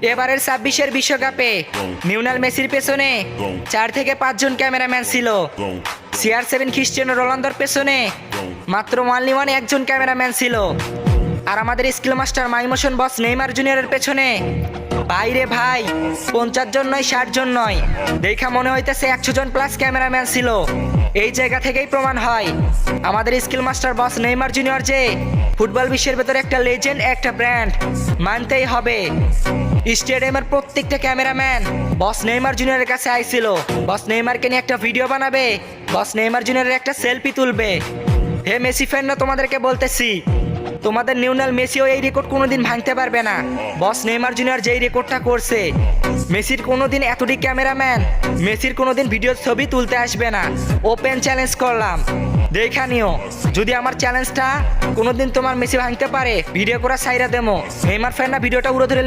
এবারের 26-এর বিশ্বকাপে লিওনেল মেসির পেছনে 4 থেকে 5 জন ক্যামেরাম্যান ছিল। CR7 ক্রিস্টিয়ানো রোনালদোর পেছনে মাত্র একজন ক্যামেরাম্যান ছিল। আর আমাদের স্কিল মাস্টার মাইমোশন বস নেইমার জুনিয়রের পেছনে বাইরে ভাই 50 জন নয় 60 জন নয়, দেখা মনে হইতেছে 100 জন প্লাস ক্যামেরাম্যান ছিল। এই জায়গা থেকেই প্রমাণ হয় আমাদের স্কিল মাস্টার বস নেইমার জুনিয়র যে ফুটবল বিশ্বের ভেতরে একটা লেজেন্ড, একটা ব্র্যান্ড মানতেই হবে। স্টেডিয়ামের প্রত্যেকটা ক্যামেরাম্যান বস নেইমার জুনিয়রের কাছে আইছিল, বস নেইমারকে নিয়ে একটা ভিডিও বানাবে, বস নেইমার জুনিয়রের একটা সেলফি তুলবে। হে মেসি ফ্যানরা, তোমাদেরকে বলতেছি, তোমাদের লিওনেল মেসিও এই রেকর্ড কোনোদিন ভাঙতে পারবে না। বস নেইমার জুনিয়র যেই রেকর্ডটা করছে, মেসির কোনোদিন এতটি ক্যামেরাম্যান মেসির কোনোদিন ভিডিও ছবি তুলতে আসবে না। ওপেন চ্যালেঞ্জ করলাম, দেখা নিও। যদি আমার চ্যালেঞ্জটা কোনোদিন তোমার মেসি ভাঙতে পারে, ভিডিও করা সাইরা দেমো। নেইমার ফ্যানরা ভিডিওটা উড়ে ধরে